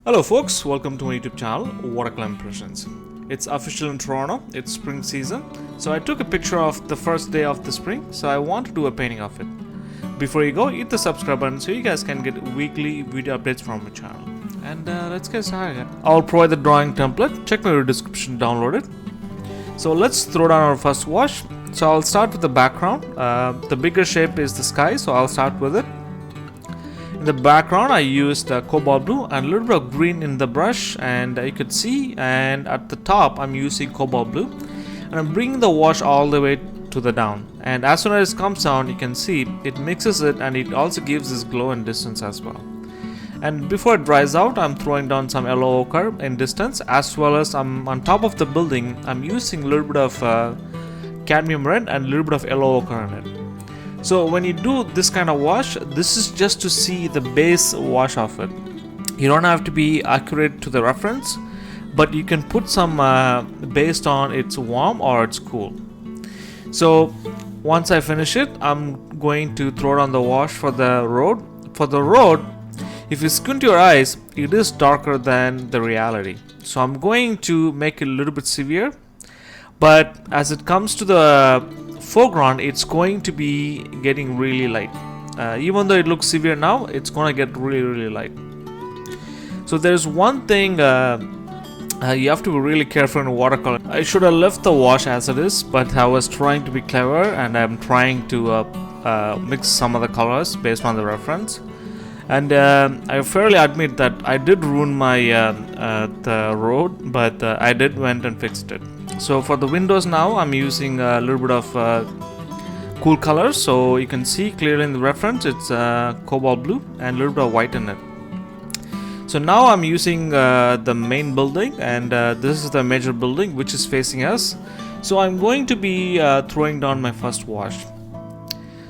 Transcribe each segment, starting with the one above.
Hello folks, welcome to my YouTube channel, Watercolor Impressions. It's official in Toronto, it's spring season, so I took a picture of the first day of the spring, so I want to do a painting of it. Before you go, hit the subscribe button so you guys can get weekly video updates from my channel. And let's get started. I'll provide the drawing template, check my description to download it. So let's throw down our first wash. So I'll start with the background. The bigger shape is the sky, so I'll start with it. In the background I used Cobalt Blue and a little bit of green in the brush, and you could see, and at the top I'm using Cobalt Blue, and I'm bringing the wash all the way to the down, and as soon as it comes down you can see it mixes it, and it also gives this glow and distance as well. And before it dries out, I'm throwing down some yellow ochre in distance, as well as I'm on top of the building I'm using a little bit of cadmium red and a little bit of yellow ochre in it. So when you do this kind of wash, this is just to see the base wash of it. You don't have to be accurate to the reference, but you can put some based on it's warm or it's cool. So once I finish it, I'm going to throw down the wash for the road. For the road, if you squint your eyes, it is darker than the reality. So I'm going to make it a little bit severe, but as it comes to the foreground, it's going to be getting really light. Even though it looks severe now, it's going to get really light. So there's one thing you have to be really careful in watercolor. I should have left the wash as it is, but I was trying to be clever, and I'm trying to mix some of the colors based on the reference. And I fairly admit that I did ruin my the road, but I did went and fixed it. So for the windows now, I'm using a little bit of cool colors, so you can see clearly in the reference it's Cobalt Blue and a little bit of white in it. So now I'm using the main building, and this is the major building which is facing us. So I'm going to be throwing down my first wash.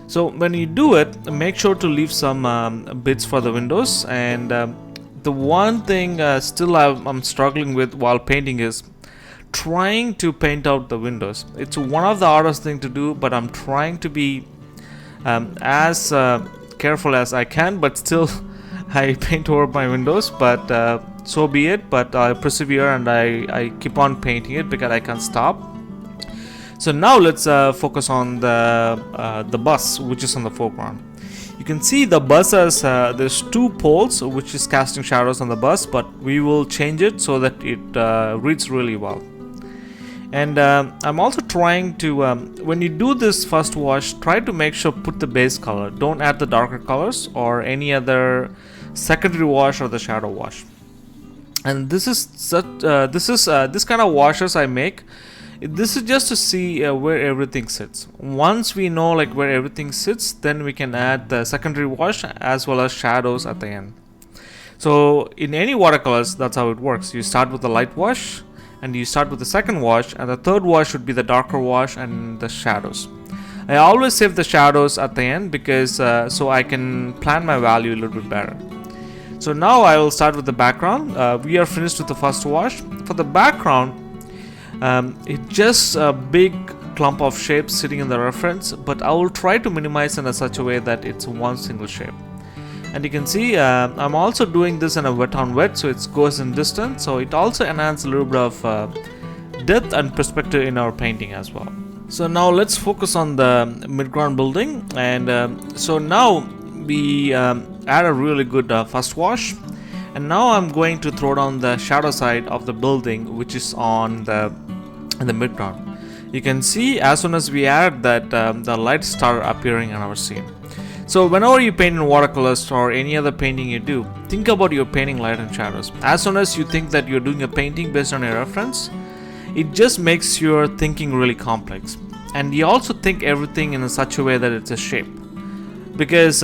So when you do it, make sure to leave some bits for the windows. And the one thing still I'm struggling with while painting is trying to paint out the windows. It's one of the hardest thing to do, but I'm trying to be as careful as I can, but still I paint over my windows, but so be it. But I persevere, and I keep on painting it because I can't stop. So now let's focus on the bus, which is on the foreground. You can see the bus has there's two poles which is casting shadows on the bus, but we will change it so that it reads really well. And I'm also trying to, when you do this first wash, try to make sure put the base color. Don't add the darker colors or any other secondary wash or the shadow wash. And this is this kind of washes I make. This is just to see where everything sits. Once we know like where everything sits, then we can add the secondary wash as well as shadows at the end. So in any watercolors, that's how it works. You start with the light wash, and you start with the second wash, and the third wash should be the darker wash and the shadows. I always save the shadows at the end because so I can plan my value a little bit better. So now I will start with the background. We are finished with the first wash. For the background, it's just a big clump of shapes sitting in the reference, but I will try to minimize in such a way that it's one single shape. And you can see I'm also doing this in a wet on wet, so it goes in distance, so it also enhances a little bit of depth and perspective in our painting as well. So now let's focus on the midground building. And so now we add a really good first wash, and now I'm going to throw down the shadow side of the building, which is on the midground. You can see as soon as we add that the lights start appearing on our scene. So whenever you paint in watercolors or any other painting you do, think about your painting light and shadows. As soon as you think that you're doing a painting based on a reference, it just makes your thinking really complex. And you also think everything in such a way that it's a shape. Because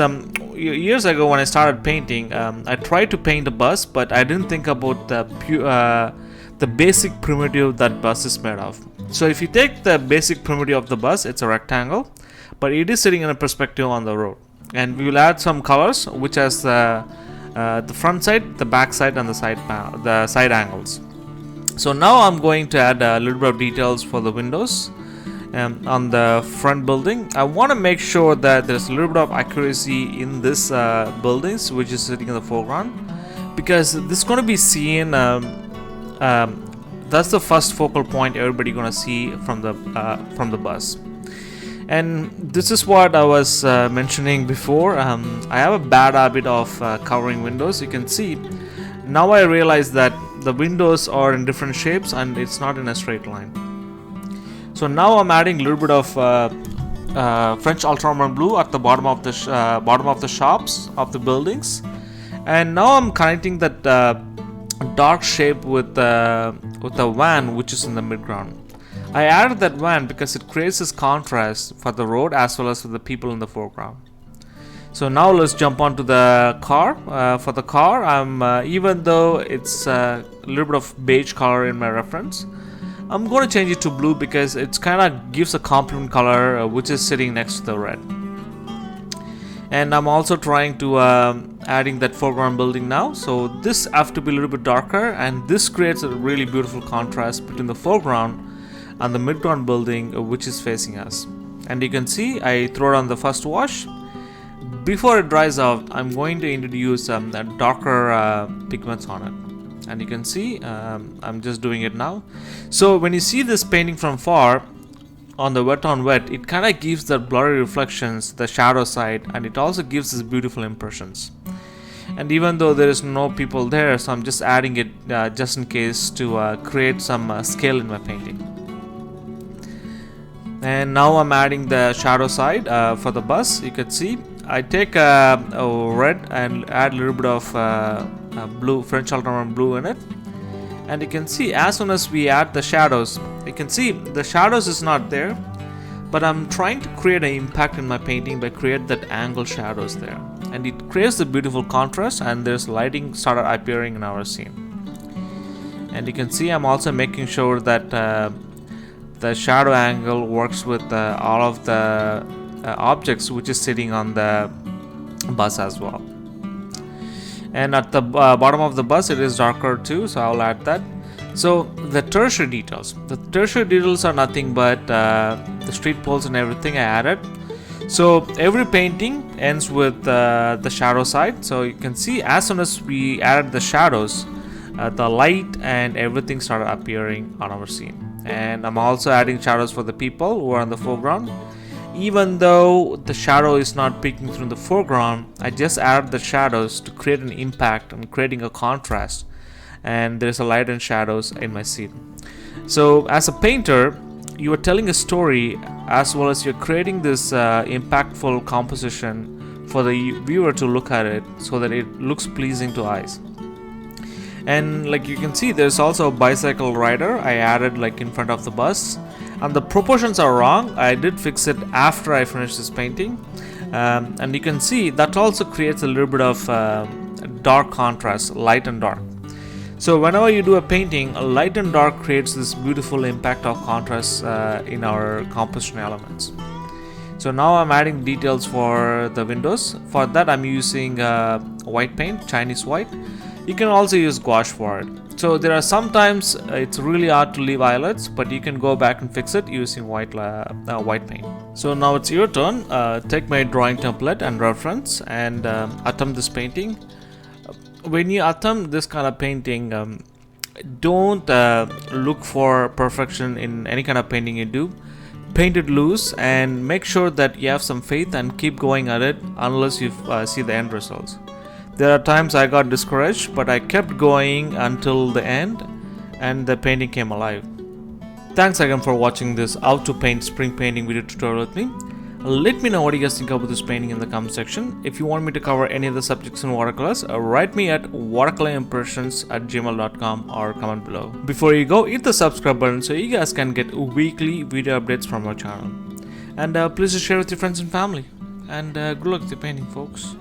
years ago when I started painting, I tried to paint a bus, but I didn't think about the basic primitive that bus is made of. So if you take the basic primitive of the bus, it's a rectangle, but it is sitting in a perspective on the road. And we will add some colors, which has the front side, the back side, and the side angles. So now I'm going to add a little bit of details for the windows on the front building. I want to make sure that there's a little bit of accuracy in this buildings which is sitting in the foreground, because this is going to be seen. That's the first focal point everybody gonna see from the bus. And this is what I was mentioning before. I have a bad habit of covering windows. You can see now I realize that the windows are in different shapes and it's not in a straight line. So now I'm adding a little bit of French Ultramarine blue at the bottom of the shops of the buildings, and now I'm connecting that dark shape with the van which is in the midground. I added that van because it creates this contrast for the road as well as for the people in the foreground. So now let's jump onto the car. For the car, even though it's a little bit of beige color in my reference, I'm going to change it to blue because it kind of gives a complement color which is sitting next to the red. And I'm also trying to adding that foreground building now. So this have to be a little bit darker, and this creates a really beautiful contrast between the foreground and the midground building which is facing us. And you can see I throw it on the first wash. Before it dries out, I'm going to introduce darker pigments on it. And you can see I'm just doing it now. So when you see this painting from far on the wet on wet, it kind of gives the blurry reflections, the shadow side, and it also gives this beautiful impressions. And even though there is no people there, so I'm just adding it just in case to create some scale in my painting. And now I'm adding the shadow side for the bus. You can see I take a red and add a little bit of blue, French Ultramarine blue in it. And you can see as soon as we add the shadows, you can see the shadows is not there, but I'm trying to create an impact in my painting by create that angle shadows there, and it creates the beautiful contrast, and there's lighting started appearing in our scene. And you can see I'm also making sure that the shadow angle works with all of the objects which is sitting on the bus as well. And at the bottom of the bus it is darker too, so I'll add that. So the tertiary details are nothing but the street poles and everything I added. So every painting ends with the shadow side. So you can see as soon as we added the shadows, the light and everything started appearing on our scene. And I'm also adding shadows for the people who are in the foreground. Even though the shadow is not peeking through the foreground, I just added the shadows to create an impact and creating a contrast, and there's a light and shadows in my scene. So as a painter, you are telling a story as well as you're creating this impactful composition for the viewer to look at it so that it looks pleasing to eyes. And like you can see, there's also a bicycle rider I added like in front of the bus. And the proportions are wrong. I did fix it after I finished this painting, and you can see that also creates a little bit of dark contrast, light and dark. So whenever you do a painting, light and dark creates this beautiful impact of contrast in our composition elements. So now I'm adding details for the windows. For that I'm using white paint, Chinese white. You can also use gouache for it. So there are sometimes it's really hard to leave eyelets, but you can go back and fix it using white paint. So now it's your turn. Take my drawing template and reference and attempt this painting. When you attempt this kind of painting, don't look for perfection in any kind of painting you do. Paint it loose and make sure that you have some faith and keep going at it unless you see the end results. There are times I got discouraged, but I kept going until the end and the painting came alive. Thanks again for watching this how to paint spring painting video tutorial with me. Let me know what you guys think about this painting in the comment section. If you want me to cover any of the subjects in watercolors, write me at watercolorimpressions@gmail.com or comment below. Before you go, hit the subscribe button so you guys can get weekly video updates from our channel. And please share with your friends and family. And good luck with your painting, folks.